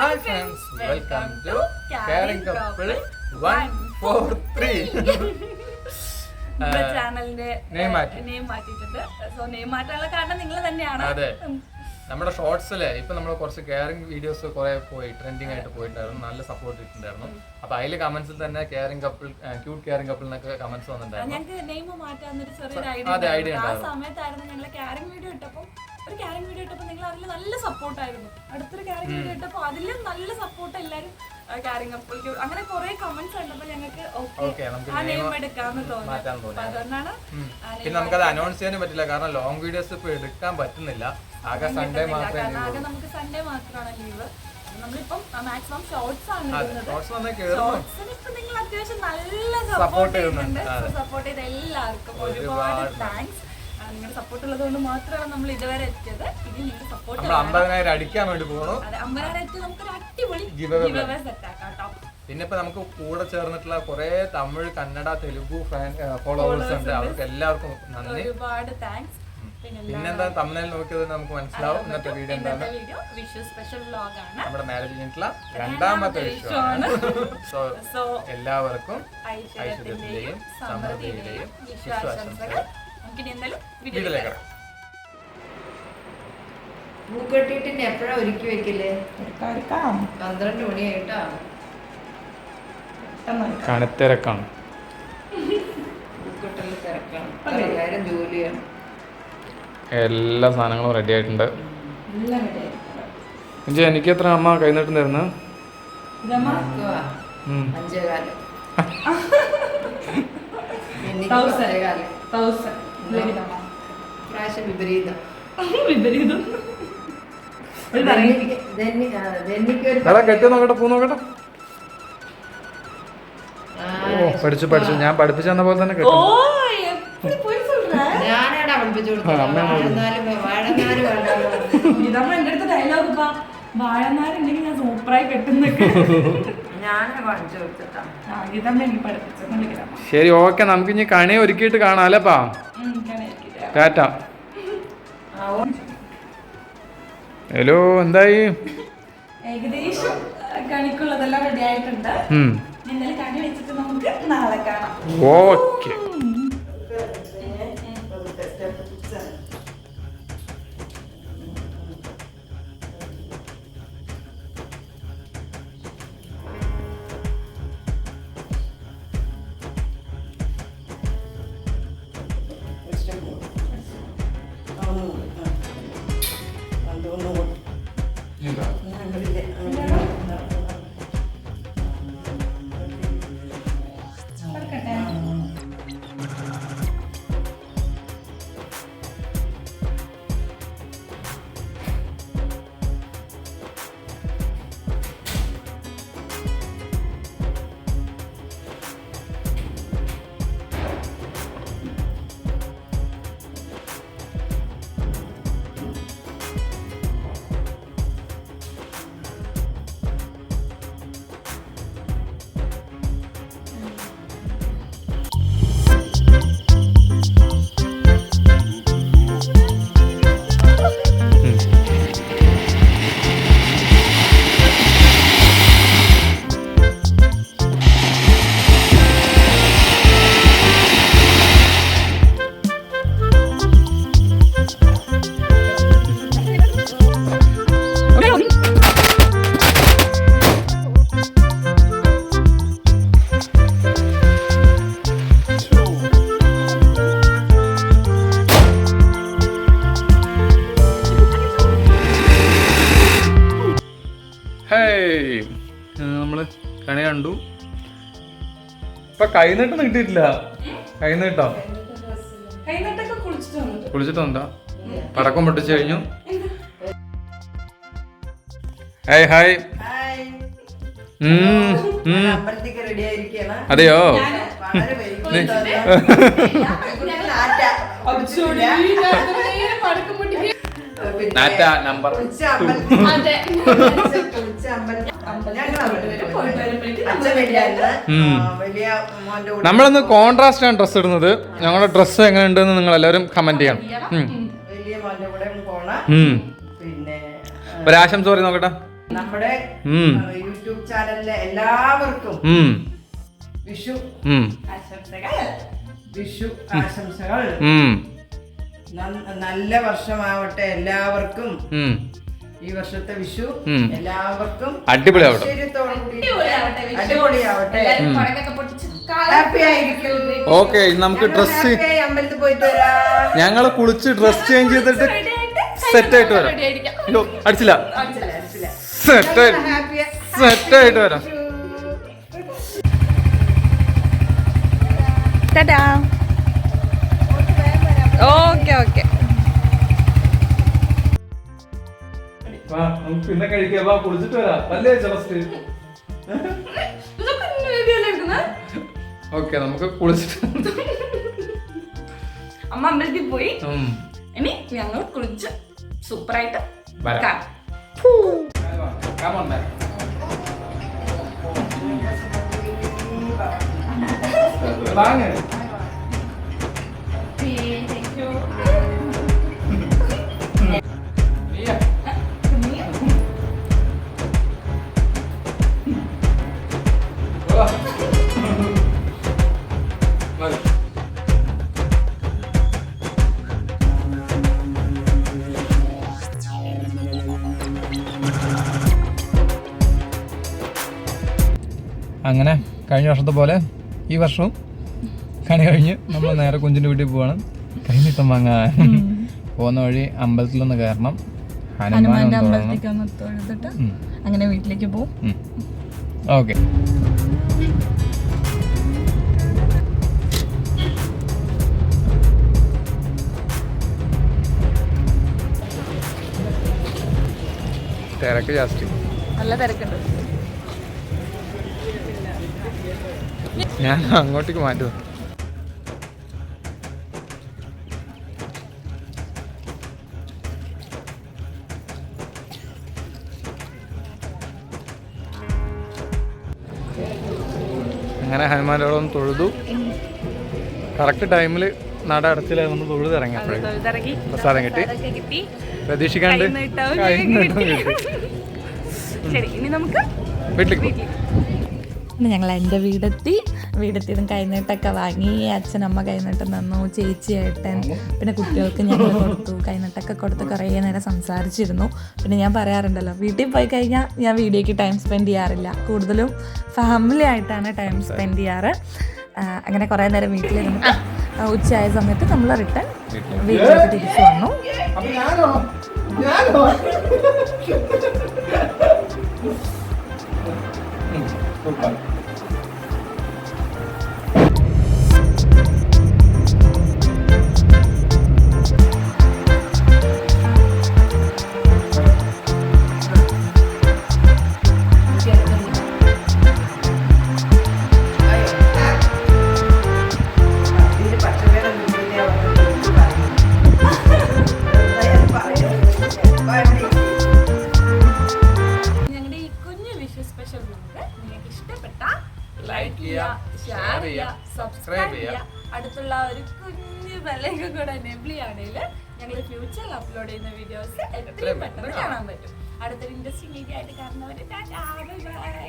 Hi friends, welcome to Caring Couple 143. ചാനലിന്റെ name മാറ്റിയിട്ടുണ്ട്. So name മാറ്റാനുള്ള കാരണം നിങ്ങൾ തന്നെയാണ്. അതെ, നമ്മുടെ ഷോർട്സില് ഇപ്പൊ നമ്മൾ കുറച്ച് കെയറിംഗ് വീഡിയോസ് കുറെ പോയി ട്രെൻഡിങ് ആയിട്ട് പോയിട്ടുണ്ടായിരുന്നു, നല്ല സപ്പോർട്ട് കിട്ടുന്നുണ്ടായിരുന്നു. അപ്പൊ അതില് കമന്റ്സിൽ തന്നെ caring couple, cute caring couple എന്നൊക്കെ കമന്റ്സ് വന്നിട്ടുണ്ടായിരുന്നു. ഞങ്ങൾക്ക് നെയിം മാറ്റാന്നൊരു ചെറിയൊരു ഐഡിയ. ആ സമയത്തായിരുന്നു ഞങ്ങൾ കെയറിംഗ് വീഡിയോ ഇട്ടപ്പോൾ നിങ്ങൾ അതിൽ നല്ല സപ്പോർട്ടായിരുന്നു. അടുത്തൊരു കെയറിംഗ് വീഡിയോ ഇട്ടപ്പോൾ അതിലും നല്ല സപ്പോർട്ട് എല്ലാവരും കെയറിംഗ് കപ്പിൾ അങ്ങനെ കുറെ കമന്റ്സ് കണ്ടപ്പോൾ ഞങ്ങൾക്ക് ആ നെയിം എടുക്കാന്ന് തോന്നി. അതുകൊണ്ടാണ്. പിന്നെ നമുക്കത് അനൗൺസ് ചെയ്യാനും പറ്റില്ല, കാരണം ലോങ് വീഡിയോസ് ഇപ്പൊ എടുക്കാൻ പറ്റുന്നില്ല. ആകെ സൺഡേ മാത്രമേ നമുക്ക് സൺഡേ മാത്രമാണ് ലീവ്. നമ്മളിപ്പം മാക്സിമം ഷോർട്സ് ആണ് ഇടുന്നത്. ഇപ്പൊ നിങ്ങൾ അത്യാവശ്യം നല്ല സപ്പോർട്ട് ചെയ്യുന്നുണ്ട്. സപ്പോർട്ട് ചെയ്ത എല്ലാവർക്കും ഒരുപാട് താങ്ക്സ്. നിങ്ങളുടെ സപ്പോർട്ട് ഉള്ളത് കൊണ്ട് മാത്രമാണ് നമ്മൾ ഇതുവരെ എത്തിയത്. ഇനി നിങ്ങൾക്ക് സപ്പോർട്ട് 50,000 അടിക്കാൻ വേണ്ടി പോകുന്നു. 50,000 എത്തി നമുക്കൊരു അടിപൊളി സെറ്റ് ആക്കാം കേട്ടോ. പിന്നെ ഇപ്പൊ നമുക്ക് കൂടെ ചേർന്നിട്ടുള്ള കുറെ തമിഴ്, കന്നഡ, തെലുഗു ഫോളോവേഴ്സ് ഉണ്ട്. അവർക്ക് എല്ലാവർക്കും നന്ദി, ഒരുപാട് താങ്ക്സ്. പിന്നെന്താ തമിഴിൽ നോക്കിയത് നമുക്ക് മനസ്സിലാവും. ഇന്നത്തെ വീഡിയോ എന്താണ്? വിഷു സ്പെഷ്യൽ വ്ലോഗ് ആണ്. നമ്മുടെ മാരേജ് കഴിഞ്ഞിട്ടുള്ള രണ്ടാമത്തെ വിഷുവാണ്. സോ എല്ലാവർക്കും ഐശ്വര്യത്തിന്റെയും സമൃദ്ധിയുടെയും വിശ്വാസങ്ങൾ. വീട്ടിലേക്ക് പൂക്കെട്ടിട്ട് എപ്പോഴാ ഒരുക്കി വെക്കല്ലേ? 12 മണിയായിട്ടാ. കണത്തിരക്കാണ്, പൂക്കെട്ടിൽ തിരക്കാണ്, പലകാരം ജോലിയാണ്. എല്ലാ സാധനങ്ങളും റെഡി ആയിട്ടുണ്ട്. എനിക്ക് എത്ര അമ്മ കൈ നീട്ടുന്നായിരുന്നു? 5,000. പ്രാവശ്യം വിപരീതം. കെട്ടി നോക്കട്ടെ, പൂ നോക്കട്ടെ. പഠിച്ചു ഞാൻ പഠിപ്പിച്ചു തന്ന പോലെ തന്നെ കെട്ടി. ഞാനാടാ പഠിപ്പിച്ചു കൊടുത്തത്. വാഴനാരുണ്ടെങ്കിൽ ഞാൻ സൂപ്പറായി കെട്ടുന്നൊക്കെ ശരി, ഓക്കെ. നമുക്ക് ഇനി കണി ഒരുക്കിയിട്ട് കാണാം അല്ലേപ്പാ. ടാറ്റ. ഹലോ, എന്തായി? ഏകദേശം കണിക്കുള്ളതെല്ലാം റെഡി ആയിട്ടുണ്ട്. ഇന്നലെ കണി വെച്ചിട്ട് നമുക്ക് നാളെ കാണാം. ഓക്കെ. നമ്മള് കണി കണ്ടു. ഇപ്പൊ കൈനീട്ടം കിട്ടിയിട്ടില്ല. കൈനീട്ടോ കുളിച്ചിട്ടുണ്ടോ? പടക്കം പൊട്ടിച്ചു കഴിഞ്ഞു. ഹായ്. അതെയോ? നാറ്റ നമ്പർ 2. നമ്മളൊന്ന് കോൺട്രാസ്റ്റ് ആണ് ഡ്രസ്സ് ഇടുന്നത്. ഞങ്ങളുടെ ഡ്രസ്സ് എങ്ങനെ ഉണ്ടെന്ന് നിങ്ങൾ എല്ലാവരും കമന്റ് ചെയ്യണം. ഒരാശംസ പറയും നോക്കട്ടെ. നമ്മുടെ ഉം. യൂട്യൂബ് ചാനലിലെ എല്ലാവർക്കും ഉം. വിഷു ഉം. വിഷു ആശംസകൾ. ഉം. നല്ല വർഷമാവട്ടെ എല്ലാവർക്കും. ഉം. ഈ വർഷത്തെ വിഷു ഉം. എല്ലാവർക്കും അടിപൊളിയാവട്ടെ. അടിപൊളിയാവട്ടെ. ഹാപ്പി ആയിരിക്കും. ഓക്കെ, നമുക്ക് ഡ്രസ് അമ്പലത്തിൽ പോയിട്ട് വരാം. ഞങ്ങള് കുളിച്ച് ഡ്രസ് ചേഞ്ച് ചെയ്തിട്ട് സെറ്റ് ആയിട്ട് വരാം. അയ്യോ, അടിച്ചില്ല. സെറ്റ് ആയിട്ട് വരാം. ഓക്കെ ഓക്കെ പിന്നെ കഴിക്കാം. കുളിച്ചിട്ട് വരാം. അല്ലേ ഫസ്റ്റ്? ഓക്കെ, നമുക്ക് കുളിച്ചിട്ട് അമ്മ അമ്പലത്തിൽ പോയി. ഇനി ഞങ്ങൾ കുളിച്ച് സൂപ്പറായിട്ട് വരാം. അങ്ങനെ കഴിഞ്ഞ വർഷത്തെ പോലെ ഈ വർഷവും കണി കഴിഞ്ഞ് നമ്മൾ നേരെ കുഞ്ചിൻ്റെ വീട്ടിൽ പോവാണ്. കഴിഞ്ഞിട്ടം വാങ്ങാൻ പോകുന്ന വഴി അമ്പലത്തിലൊന്ന് കയറണം. ഹനുമാന്റെ അമ്പലത്തിലേക്ക് ഒന്ന് തൊഴുതിട്ട് അങ്ങനെ വീട്ടിലേക്ക് പോകും. ഓക്കെ. തിരക്ക് ജാസ്തി, നല്ല തിരക്കുണ്ട്. ഞാൻ അങ്ങോട്ടേക്ക് മാറ്റും. അങ്ങനെ ഹനുമാനോടൊന്ന് തൊഴുതു. കറക്റ്റ് ടൈമിൽ നട അടച്ചില്ല, നമ്മൾ തൊഴുതിറങ്ങിയപ്പോഴേ പ്രസാദം കിട്ടി. പ്രതീക്ഷിക്കാണ്ട് ശരി, ഇനി നമുക്ക് വീട്ടിലേക്ക്. പിന്നെ ഞങ്ങൾ എൻ്റെ വീടെത്തിയതും കൈനീട്ടൊക്കെ വാങ്ങി. അച്ഛനമ്മ കൈനീട്ടം തന്നു, ചേച്ചി ഏട്ടൻ, പിന്നെ കുട്ടികൾക്ക് ഞങ്ങൾ കൊടുത്തു. കൈനീട്ടൊക്കെ കൊടുത്ത് കുറേ നേരം സംസാരിച്ചിരുന്നു. പിന്നെ ഞാൻ പറയാറുണ്ടല്ലോ, വീട്ടിൽ പോയി കഴിഞ്ഞാൽ ഞാൻ വീഡിയോയ്ക്ക് ടൈം സ്പെൻഡ് ചെയ്യാറില്ല, കൂടുതലും ഫാമിലി ആയിട്ടാണ് ടൈം സ്പെൻഡ് ചെയ്യാറ്. അങ്ങനെ കുറേ നേരം വീട്ടിലിരുന്നു. ഉച്ചയായ സമയത്ത് നമ്മൾ റിട്ടേൺ വീട്ടിലേക്ക് തിരിച്ചു വന്നു. ഞങ്ങളുടെ ഈ കുഞ്ഞു വിഷു സ്പെഷ്യൽ നിങ്ങൾക്ക് ഇഷ്ടപ്പെട്ട ലൈക്ക് ചെയ്യുക, ഷെയർ ചെയ്യുക, സബ്സ്ക്രൈബ് ചെയ്യുക. അടുത്തുള്ള ഒരു കുഞ്ഞു ബെല്ലൈക്കൺ കൂടെ എനേബിൾ ചെയ്യുകയാണെങ്കിൽ ഞങ്ങൾ ഫ്യൂച്ചറിൽ അപ്ലോഡ് ചെയ്യുന്ന വീഡിയോസ് എത്രയും പെട്ടെന്ന് കാണാൻ പറ്റും. അടുത്തൊരു ഇൻട്രസ്റ്റിംഗ് വീഡിയോ ആയിട്ട് കാണുന്നവരെ ടാറ്റാ, ബൈ ബൈ.